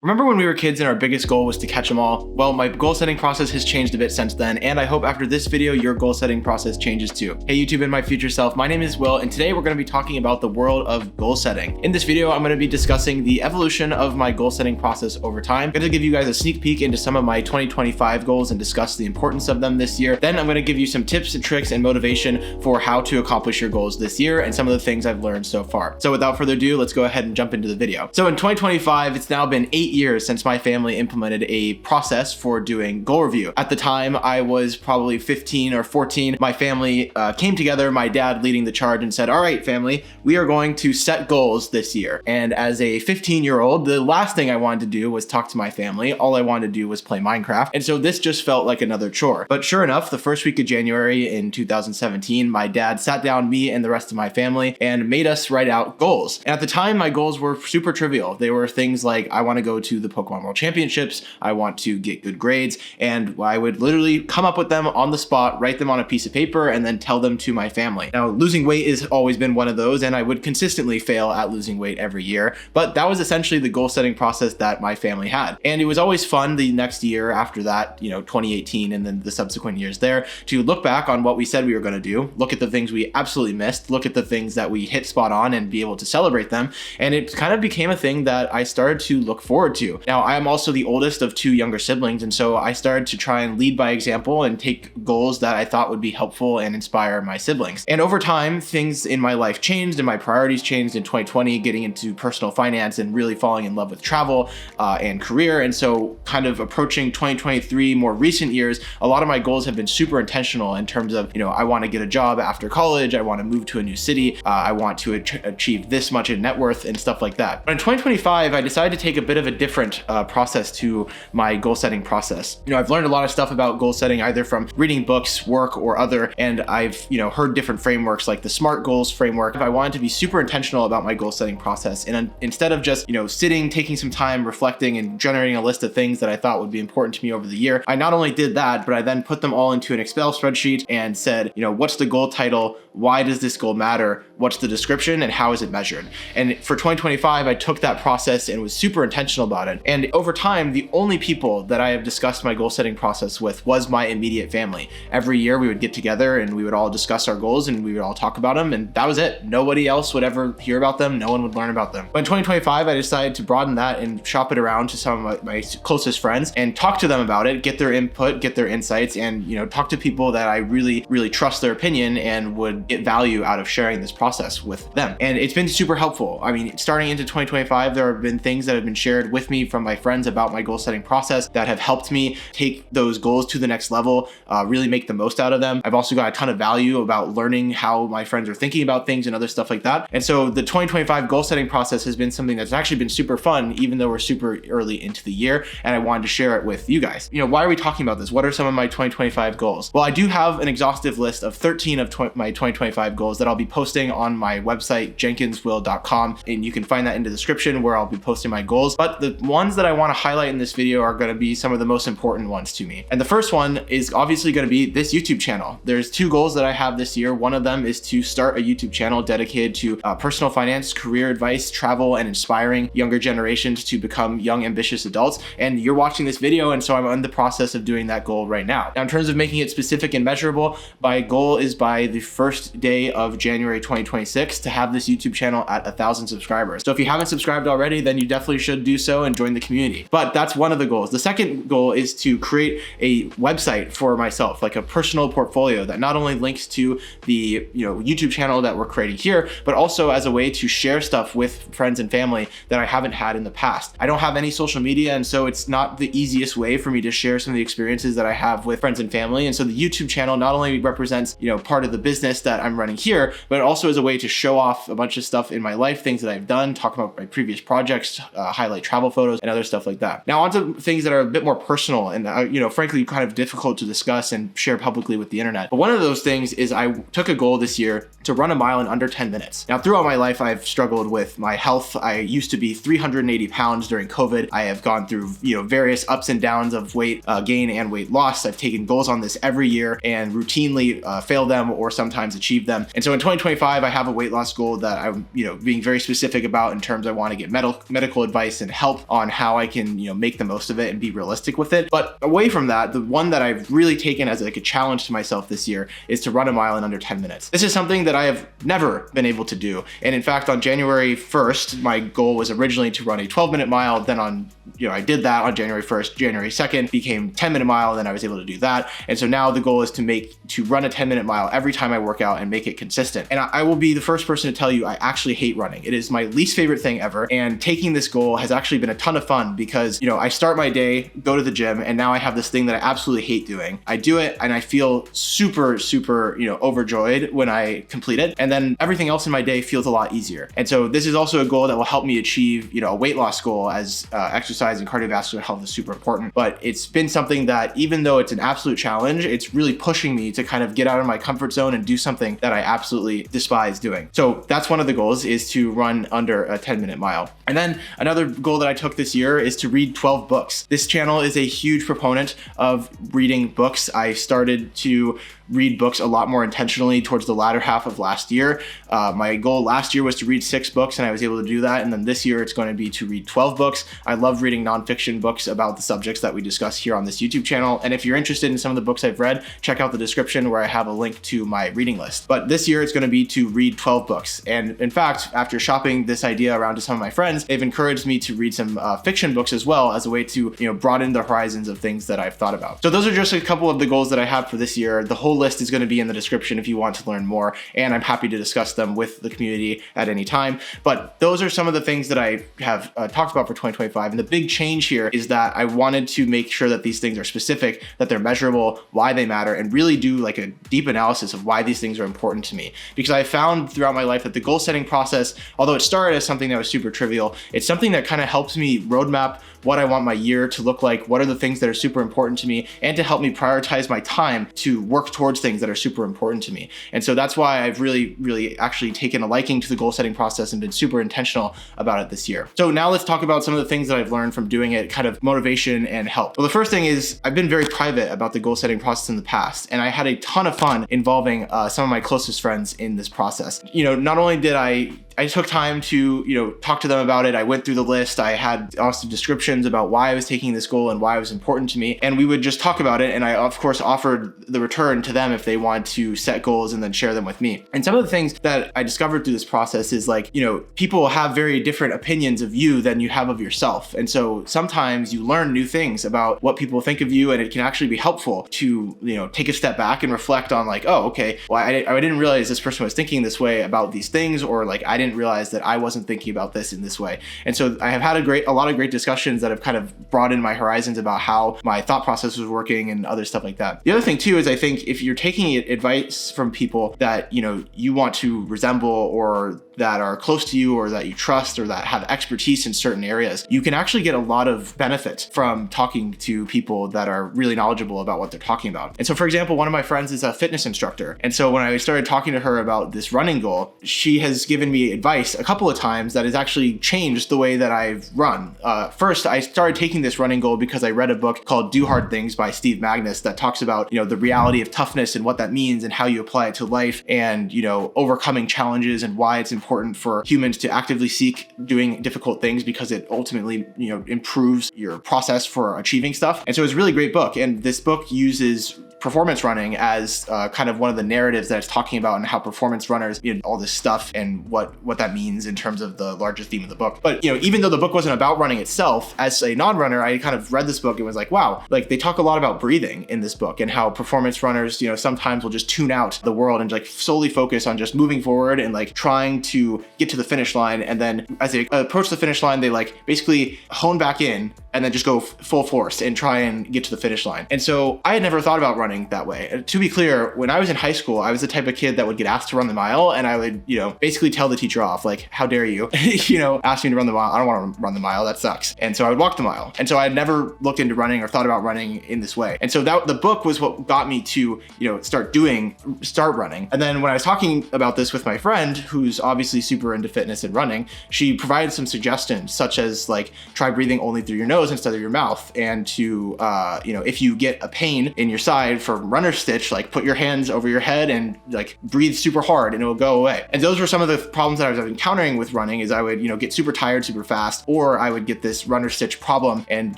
Remember when we were kids and our biggest goal was to catch them all? Well, my goal setting process has changed a bit since then, and I hope after this video, your goal setting process changes too. Hey YouTube and my future self, my name is Will, and today we're going to be talking about the world of goal setting. In this video, I'm going to be discussing the evolution of my goal setting process over time. I'm going to give you guys a sneak peek into some of my 2025 goals and discuss the importance of them this year. Then I'm going to give you some tips and tricks and motivation for how to accomplish your goals this year and some of the things I've learned so far. So without further ado, let's go ahead and jump into the video. So in 2025, it's now been 8 years since my family implemented a process for doing goal review. At the time, I was probably 15 or 14. My family came together, my dad leading the charge, and said, all right, family, we are going to set goals this year. And as a 15-year-old, the last thing I wanted to do was talk to my family. All I wanted to do was play Minecraft. And so this just felt like another chore. But sure enough, the first week of January in 2017, my dad sat down me and the rest of my family and made us write out goals. And at the time, my goals were super trivial. They were things like, I want to go to the Pokemon World Championships, I want to get good grades, and I would literally come up with them on the spot, write them on a piece of paper, and then tell them to my family. Now, losing weight has always been one of those, and I would consistently fail at losing weight every year, but that was essentially the goal setting process that my family had. And it was always fun the next year after that, 2018 and then the subsequent years there, to look back on what we said we were going to do, look at the things we absolutely missed, look at the things that we hit spot on and be able to celebrate them. And it kind of became a thing that I started to look forward to. Now, I am also the oldest of two younger siblings, and so I started to try and lead by example and take goals that I thought would be helpful and inspire my siblings. And over time, things in my life changed and my priorities changed in 2020, getting into personal finance and really falling in love with travel and career. And so kind of approaching 2023, more recent years, a lot of my goals have been super intentional in terms of, I want to get a job after college, I want to move to a new city, I want to achieve this much in net worth and stuff like that. But in 2025, I decided to take a bit of a different process to my goal setting process. I've learned a lot of stuff about goal setting either from reading books, work, or other, and I've heard different frameworks like the SMART goals framework. I wanted to be super intentional about my goal setting process, and instead of just sitting, taking some time, reflecting, and generating a list of things that I thought would be important to me over the year, I not only did that, but I then put them all into an Excel spreadsheet and said, what's the goal title? Why does this goal matter? What's the description, and how is it measured? And for 2025, I took that process and was super intentional about it. And over time, the only people that I have discussed my goal setting process with was my immediate family. Every year we would get together and we would all discuss our goals and we would all talk about them, and that was it. Nobody else would ever hear about them. No one would learn about them. But in 2025, I decided to broaden that and shop it around to some of my closest friends and talk to them about it, get their input, get their insights, and talk to people that I really, really trust their opinion and would get value out of sharing this process with them. And it's been super helpful. I mean, starting into 2025, there have been things that have been shared with me from my friends about my goal setting process that have helped me take those goals to the next level, really make the most out of them. I've also got a ton of value about learning how my friends are thinking about things and other stuff like that. And so the 2025 goal setting process has been something that's actually been super fun, even though we're super early into the year, and I wanted to share it with you guys. Why are we talking about this? What are some of my 2025 goals? Well, I do have an exhaustive list of 13 of my 2025 goals that I'll be posting on my website, jenkinswill.com, and you can find that in the description where I'll be posting my goals. But the ones that I want to highlight in this video are going to be some of the most important ones to me. And the first one is obviously going to be this YouTube channel. There's two goals that I have this year. One of them is to start a YouTube channel dedicated to personal finance, career advice, travel, and inspiring younger generations to become young, ambitious adults. And you're watching this video, and so I'm in the process of doing that goal right now. Now, in terms of making it specific and measurable, my goal is by the first day of January 2026 to have this YouTube channel at 1,000 subscribers. So if you haven't subscribed already, then you definitely should do so and join the community. But that's one of the goals. The second goal is to create a website for myself, like a personal portfolio that not only links to the YouTube channel that we're creating here, but also as a way to share stuff with friends and family that I haven't had in the past. I don't have any social media, and so it's not the easiest way for me to share some of the experiences that I have with friends and family. And so the YouTube channel not only represents part of the business that I'm running here, but also as a way to show off a bunch of stuff in my life, things that I've done, talk about my previous projects, highlight travel photos and other stuff like that. Now onto things that are a bit more personal and frankly kind of difficult to discuss and share publicly with the internet. But one of those things is I took a goal this year to run a mile in under 10 minutes. Now throughout my life, I've struggled with my health. I used to be 380 pounds during COVID. I have gone through various ups and downs of weight gain and weight loss. I've taken goals on this every year and routinely fail them or sometimes achieve them. And so in 2025, 2025, I have a weight loss goal that I'm, being very specific about in terms I want to get medical advice and help on how I can, make the most of it and be realistic with it. But away from that, the one that I've really taken as like a challenge to myself this year is to run a mile in under 10 minutes. This is something that I have never been able to do. And in fact, on January 1st, my goal was originally to run a 12-minute mile. Then I did that on January 1st. January 2nd became 10-minute mile, and then I was able to do that. And so now the goal is to run a 10-minute mile every time I work out and make it consistent. And I will be the first person to tell you I actually hate running. It is my least favorite thing ever. And taking this goal has actually been a ton of fun because, I start my day, go to the gym, and now I have this thing that I absolutely hate doing. I do it and I feel super, super, overjoyed when I complete it. And then everything else in my day feels a lot easier. And so this is also a goal that will help me achieve, a weight loss goal, as exercise and cardiovascular health is super important. But it's been something that, even though it's an absolute challenge, it's really pushing me to kind of get out of my comfort zone and do something that I absolutely despise doing. So that's one of the goals, is to run under a 10-minute mile. And then another goal that I took this year is to read 12 books. This channel is a huge proponent of reading books. I started to read books a lot more intentionally towards the latter half of last year. My goal last year was to read 6 books, and I was able to do that. And then this year it's going to be to read 12 books. I love reading nonfiction books about the subjects that we discuss here on this YouTube channel. And if you're interested in some of the books I've read, check out the description where I have a link to my reading list. But this year it's going to be to read 12 books. And in fact, after shopping this idea around to some of my friends, they've encouraged me to read some fiction books as well, as a way to, broaden the horizons of things that I've thought about. So those are just a couple of the goals that I have for this year. The whole list is going to be in the description if you want to learn more, and I'm happy to discuss them with the community at any time. But those are some of the things that I have talked about for 2025. And the big change here is that I wanted to make sure that these things are specific, that they're measurable, why they matter, and really do like a deep analysis of why these things are important to me. Because I found throughout my life that the goal setting process, although it started as something that was super trivial, it's something that kind of helps me roadmap what I want my year to look like, what are the things that are super important to me, and to help me prioritize my time to work towards things that are super important to me. And so that's why I've really actually taken a liking to the goal setting process and been super intentional about it this year. So now let's talk about some of the things that I've learned from doing it, kind of motivation and help. Well, the first thing is I've been very private about the goal setting process in the past, and I had a ton of fun involving some of my closest friends in this process. Not only did I took time to, talk to them about it. I went through the list. I had awesome descriptions about why I was taking this goal and why it was important to me. And we would just talk about it. And I, of course, offered the return to them if they want to set goals and then share them with me. And some of the things that I discovered through this process is like, people have very different opinions of you than you have of yourself. And so sometimes you learn new things about what people think of you, and it can actually be helpful to, take a step back and reflect on like, oh, okay, well, I didn't realize this person was thinking this way about these things, or like, I didn't realize that I wasn't thinking about this in this way. And so I have had a lot of great discussions that have kind of broadened my horizons about how my thought process was working and other stuff like that. The other thing too is I think if you're taking advice from people that, you want to resemble, or that are close to you, or that you trust, or that have expertise in certain areas, you can actually get a lot of benefit from talking to people that are really knowledgeable about what they're talking about. And so, for example, one of my friends is a fitness instructor. And so when I started talking to her about this running goal, she has given me advice a couple of times that has actually changed the way that I've run. First, I started taking this running goal because I read a book called Do Hard Things by Steve Magnus that talks about, the reality of toughness and what that means and how you apply it to life, and, overcoming challenges, and why it's important for humans to actively seek doing difficult things, because it ultimately, improves your process for achieving stuff. And so it's a really great book. And this book uses performance running as kind of one of the narratives that it's talking about, and how performance runners, all this stuff and what that means in terms of the larger theme of the book. But, even though the book wasn't about running itself, as a non-runner, I kind of read this book and was like, wow, like they talk a lot about breathing in this book, and how performance runners, sometimes will just tune out the world and like solely focus on just moving forward and like trying to get to the finish line. And then as they approach the finish line, they like basically hone back in and then just go full force and try and get to the finish line. And so I had never thought about running that way. To be clear, when I was in high school, I was the type of kid that would get asked to run the mile, and I would, basically tell the teacher off, like, how dare you, ask me to run the mile. I don't want to run the mile. That sucks. And so I would walk the mile. And so I had never looked into running or thought about running in this way. And so the book was what got me to, start running. And then when I was talking about this with my friend, who's obviously super into fitness and running, she provided some suggestions, such as like, try breathing only through your nose instead of your mouth. And to, if you get a pain in your side aside from runner's stitch, like put your hands over your head and like breathe super hard and it will go away. And those were some of the problems that I was encountering with running is I would, get super tired super fast, or I would get this runner's stitch problem and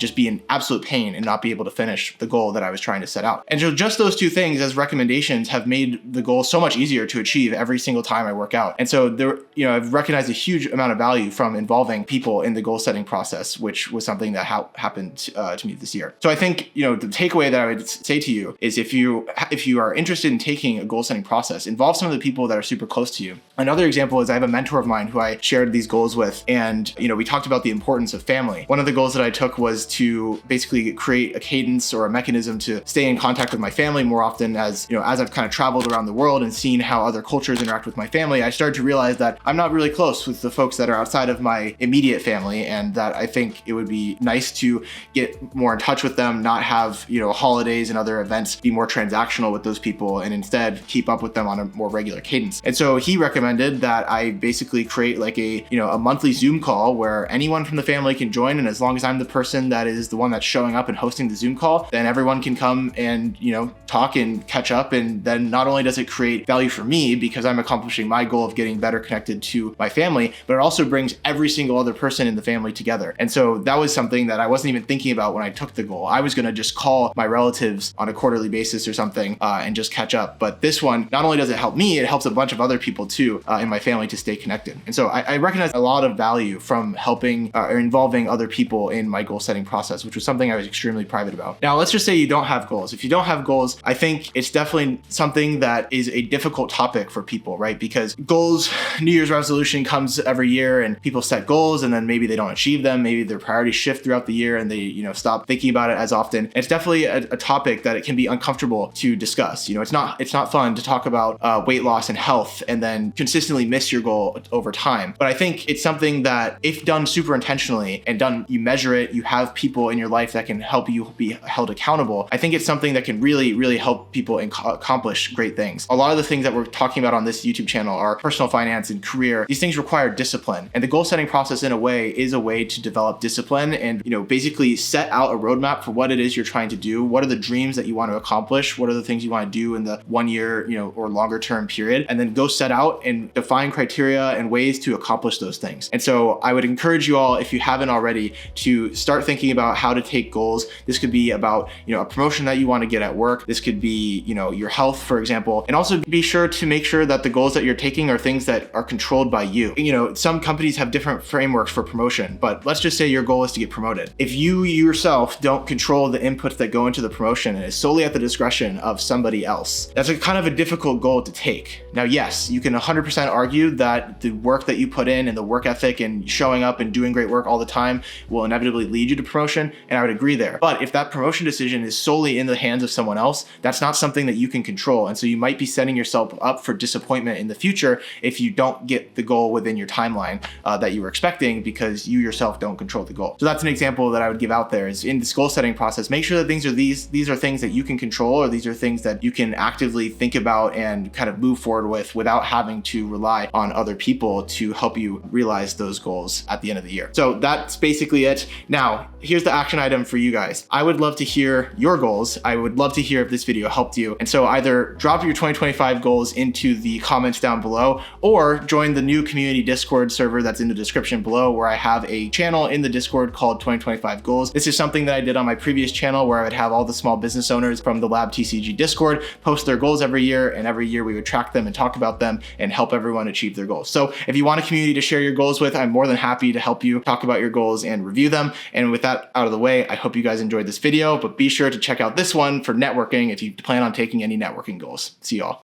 just be in absolute pain and not be able to finish the goal that I was trying to set out. And so just those two things as recommendations have made the goal so much easier to achieve every single time I work out. And so there, I've recognized a huge amount of value from involving people in the goal setting process, which was something that happened to me this year. So I think, the takeaway that I would say to you is if you are interested in taking a goal setting process, involve some of the people that are super close to you. Another example is I have a mentor of mine who I shared these goals with, and we talked about the importance of family. One of the goals that I took was to basically create a cadence or a mechanism to stay in contact with my family more often. As I've kind of traveled around the world and seen how other cultures interact with my family, I started to realize that I'm not really close with the folks that are outside of my immediate family, and that I think it would be nice to get more in touch with them, not have holidays and other events be more transactional with those people, and instead keep up with them on a more regular cadence. And so he recommended that I basically create like a monthly Zoom call where anyone from the family can join, and as long as I'm the person that is the one that's showing up and hosting the Zoom call, then everyone can come and talk and catch up. And then not only does it create value for me because I'm accomplishing my goal of getting better connected to my family, but it also brings every single other person in the family together. And so that was something that I wasn't even thinking about when I took the goal. I was going to just call my relatives on a quarterly basis or something and just catch up. But this one, not only does it help me, it helps a bunch of other people too in my family to stay connected. And so I recognize a lot of value from helping or involving other people in my goal setting process, which was something I was extremely private about. Now, let's just say you don't have goals. If you don't have goals, I think it's definitely something that is a difficult topic for people, right? Because goals, New Year's resolution comes every year and people set goals and then maybe they don't achieve them. Maybe their priorities shift throughout the year and they, stop thinking about it as often. And it's definitely a topic that it can be uncomfortable to discuss. It's not fun to talk about weight loss and health and then consistently miss your goal over time. But I think it's something that if done super intentionally and you measure it, you have people in your life that can help you be held accountable. I think it's something that can really, really help people accomplish great things. A lot of the things that we're talking about on this YouTube channel are personal finance and career. These things require discipline. And the goal setting process in a way is a way to develop discipline and, basically set out a roadmap for what it is you're trying to do. What are the dreams that you want to accomplish? What are the things you want to do in the 1 year, or longer term period? And then go set out and define criteria and ways to accomplish those things. And so I would encourage you all, if you haven't already, to start thinking about how to take goals. This could be about, a promotion that you want to get at work. This could be, your health, for example, and also be sure to make sure that the goals that you're taking are things that are controlled by you. Some companies have different frameworks for promotion, but let's just say your goal is to get promoted. If you yourself don't control the inputs that go into the promotion and it's solely at the discretion of somebody else, that's a kind of a difficult goal to take. Now, yes, you can 100% argue that the work that you put in and the work ethic and showing up and doing great work all the time will inevitably lead you to promotion, and I would agree there. But if that promotion decision is solely in the hands of someone else, that's not something that you can control. And so you might be setting yourself up for disappointment in the future if you don't get the goal within your timeline that you were expecting because you yourself don't control the goal. So that's an example that I would give out there is in this goal setting process, make sure that these are things that you can control, or these are things that you can actively think about and kind of move forward with without having to rely on other people to help you realize those goals at the end of the year. So that's basically it. Now, here's the action item for you guys. I would love to hear your goals. I would love to hear if this video helped you. And so either drop your 2025 goals into the comments down below or join the new community Discord server that's in the description below, where I have a channel in the Discord called 2025 Goals. This is something that I did on my previous channel where I would have all the small business owners from the Lab TCG Discord post their goals every year, and every year we would track them and talk about them and help everyone achieve their goals. So if you want a community to share your goals with, I'm more than happy to help you talk about your goals and review them. And with that out of the way, I hope you guys enjoyed this video, but be sure to check out this one for networking if you plan on taking any networking goals. See y'all.